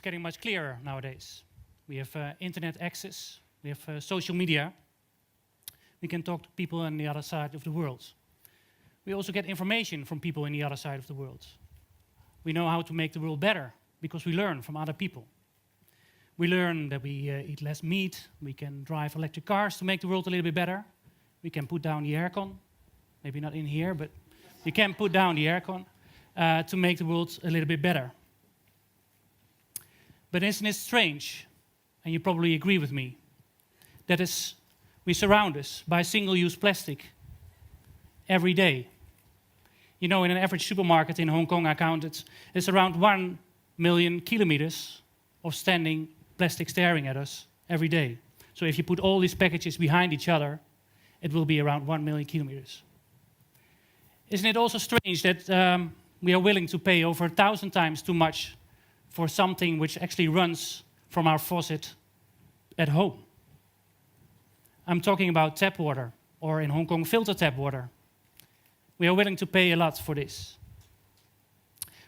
getting much clearer nowadays. We have internet access, we have social media. We can talk to people on the other side of the world. We also get information from people on the other side of the world. We know how to make the world better because we learn from other people. We learn that we eat less meat, we can drive electric cars to make the world a little bit better. We can put down the aircon, maybe not in here, but you can put down the aircon to make the world a little bit better. But isn't it strange, and you probably agree with me, that we surround us by single-use plastic every day. You know, in an average supermarket in Hong Kong, I counted, it's around 1 million kilometers of standing plastic staring at us every day. So if you put all these packages behind each other, it will be around 1 million kilometers. Isn't it also strange that we are willing to pay over 1,000 times too much for something which actually runs from our faucet at home? I'm talking about tap water, or in Hong Kong, filter tap water. We are willing to pay a lot for this.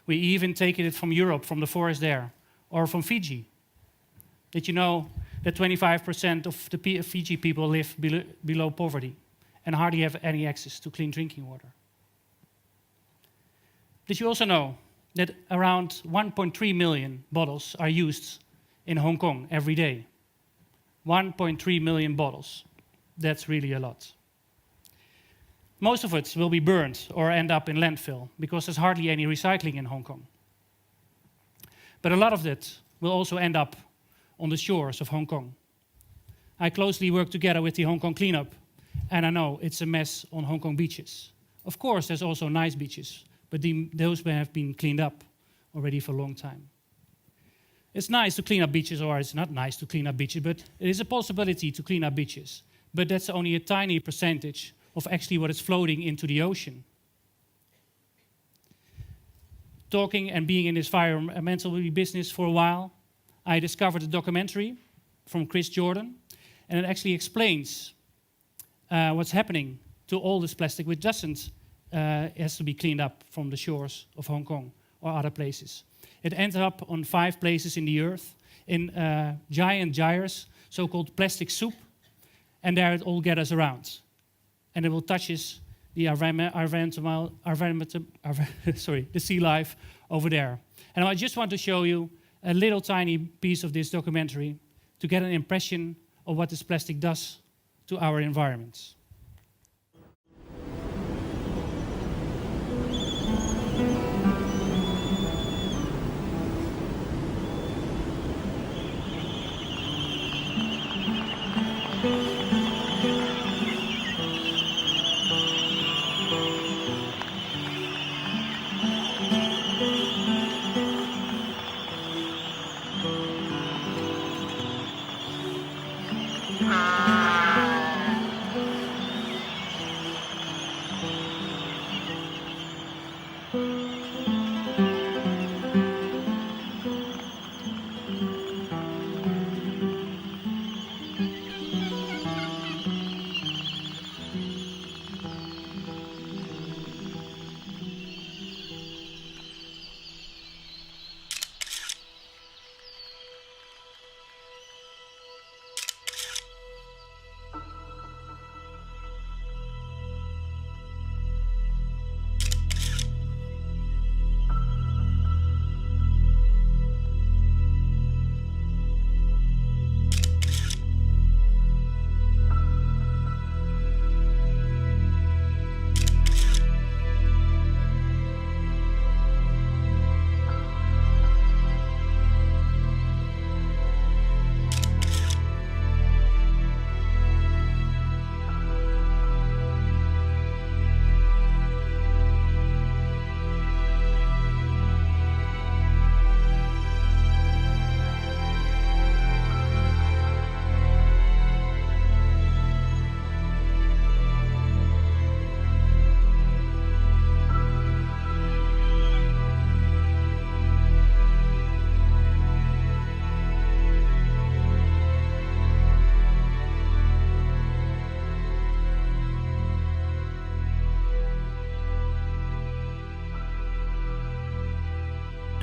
We even take it from Europe, from the forest there, or from Fiji. Did you know that 25% of the Fiji people live below poverty and hardly have any access to clean drinking water? Did you also know that around 1.3 million bottles are used in Hong Kong every day? 1.3 million bottles. That's really a lot. Most of it will be burned or end up in landfill because there's hardly any recycling in Hong Kong. But a lot of it will also end up on the shores of Hong Kong. I closely work together with the Hong Kong cleanup, and I know it's a mess on Hong Kong beaches. Of course, there's also nice beaches, but those have been cleaned up already for a long time. It's nice to clean up beaches, or it's not nice to clean up beaches, but it is a possibility to clean up beaches. But that's only a tiny percentage of actually what is floating into the ocean. Talking and being in this environmental business for a while, I discovered a documentary from Chris Jordan, and it actually explains what's happening to all this plastic which doesn't has to be cleaned up from the shores of Hong Kong or other places. It ends up on 5 places in the earth, in giant gyres, so-called plastic soup, and there it all gathers around. And it will touch the sea life over there. And I just want to show you a little tiny piece of this documentary to get an impression of what this plastic does to our environments.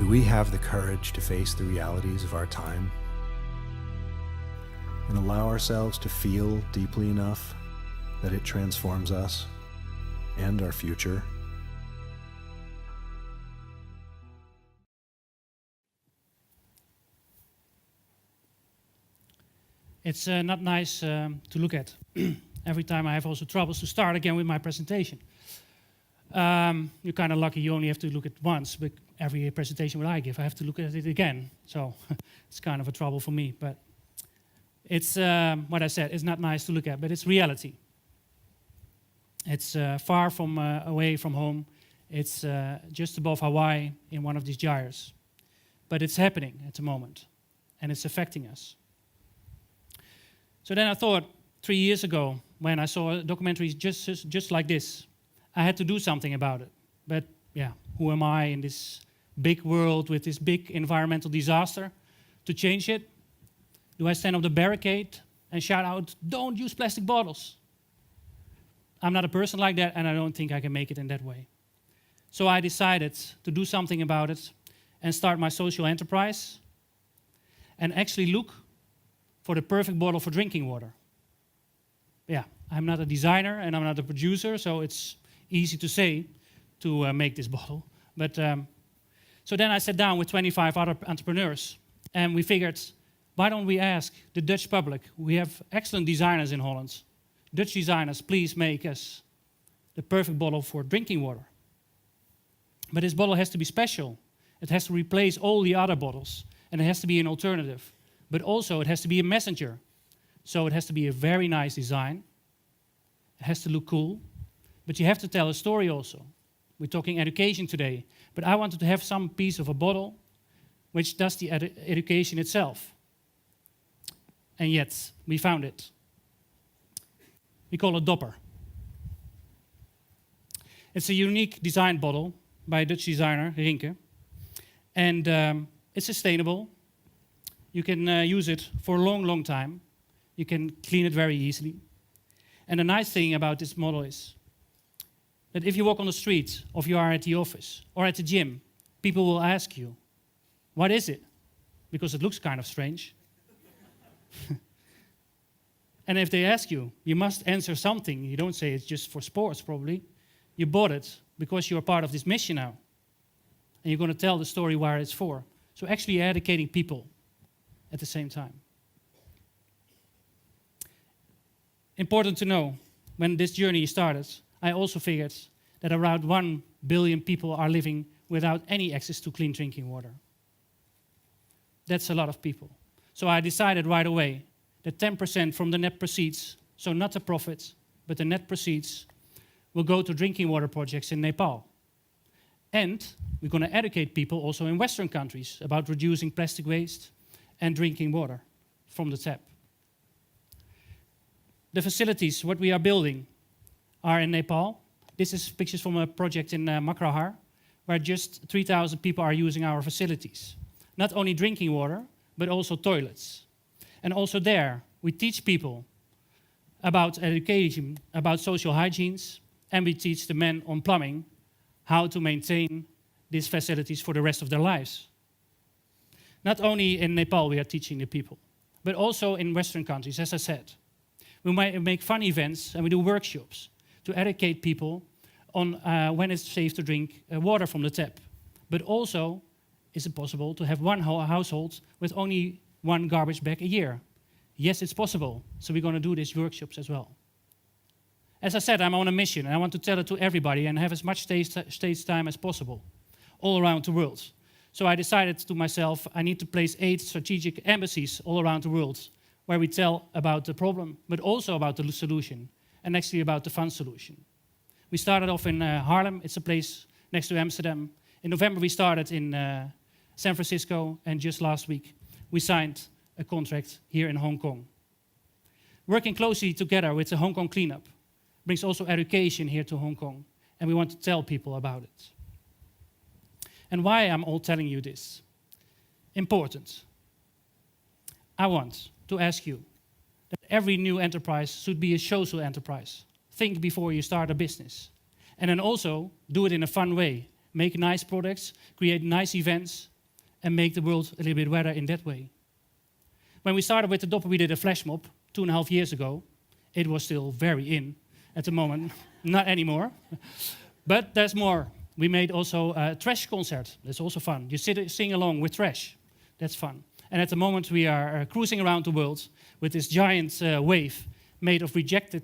Do we have the courage to face the realities of our time and allow ourselves to feel deeply enough that it transforms us and our future? It's not nice to look at. Every time I have also troubles to start again with my presentation. You're kind of lucky you only have to look at it once, but every presentation that I give, I have to look at it again. So it's kind of a trouble for me. But it's, what I said, it's not nice to look at, but it's reality. It's far from away from home. It's just above Hawaii in one of these gyres. But it's happening at the moment, and it's affecting us. So then I thought, 3 years ago, when I saw a documentary just like this, I had to do something about it. But yeah, who am I in this big world with this big environmental disaster to change it? Do I stand on the barricade and shout out, don't use plastic bottles? I'm not a person like that, and I don't think I can make it in that way. So I decided to do something about it and start my social enterprise and actually look for the perfect bottle for drinking water. Yeah, I'm not a designer and I'm not a producer, so it's easy to say to make this bottle. But so then I sat down with 25 other entrepreneurs and we figured, why don't we ask the Dutch public? We have excellent designers in Holland. Dutch designers, please make us the perfect bottle for drinking water. But this bottle has to be special. It has to replace all the other bottles and it has to be an alternative. But also it has to be a messenger. So it has to be a very nice design. It has to look cool. But you have to tell a story also. We're talking education today. But I wanted to have some piece of a bottle which does the education itself. And yet, we found it. We call it Dopper. It's a unique design bottle by a Dutch designer, Rinke. And it's sustainable. You can use it for a long, long time. You can clean it very easily. And the nice thing about this model is that if you walk on the street, or if you are at the office, or at the gym, people will ask you, what is it? Because it looks kind of strange. And if they ask you, you must answer something. You don't say it's just for sports, probably. You bought it because you're part of this mission now. And you're going to tell the story where it's for. So actually you're educating people at the same time. Important to know, when this journey started, I also figured that around 1 billion people are living without any access to clean drinking water. That's a lot of people. So I decided right away that 10% from the net proceeds, so not the profits, but the net proceeds, will go to drinking water projects in Nepal. And we're going to educate people also in Western countries about reducing plastic waste and drinking water from the tap. The facilities, what we are building, are in Nepal. This is pictures from a project in Makrahar, where just 3,000 people are using our facilities. Not only drinking water, but also toilets. And also there, we teach people about education, about social hygienes, and we teach the men on plumbing how to maintain these facilities for the rest of their lives. Not only in Nepal we are teaching the people, but also in Western countries, as I said. We might make fun events and we do workshops to educate people on when it's safe to drink water from the tap. But also, is it possible to have one household with only one garbage bag a year? Yes, it's possible. So we're going to do these workshops as well. As I said, I'm on a mission and I want to tell it to everybody and have as much stage time as possible all around the world. So I decided to myself, I need to place 8 strategic embassies all around the world where we tell about the problem, but also about the solution, and actually about the fun solution. We started off in Haarlem. It's a place next to Amsterdam. In November, we started in San Francisco, and just last week, we signed a contract here in Hong Kong. Working closely together with the Hong Kong cleanup brings also education here to Hong Kong, and we want to tell people about it. And why I'm all telling you this? Important. I want to ask you that every new enterprise should be a social enterprise. Think before you start a business. And then also do it in a fun way. Make nice products, create nice events, and make the world a little bit better in that way. When we started with the Dopper, we did a flash mob 2.5 years ago. It was still very in at the moment, not anymore. But there's more. We made also a trash concert. That's also fun. You sing along with trash. That's fun. And at the moment we are cruising around the world with this giant wave made of rejected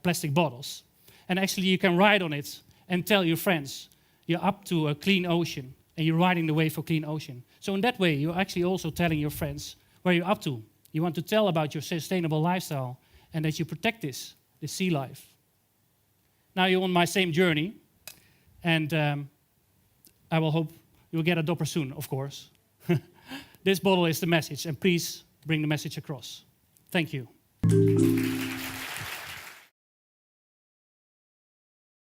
plastic bottles. And actually you can ride on it and tell your friends you're up to a clean ocean and you're riding the wave for clean ocean. So in that way you're actually also telling your friends where you're up to. You want to tell about your sustainable lifestyle and that you protect this sea life. Now you're on my same journey, and I will hope you'll get a Dopper soon, of course. This bottle is the message, and please bring the message across. Thank you.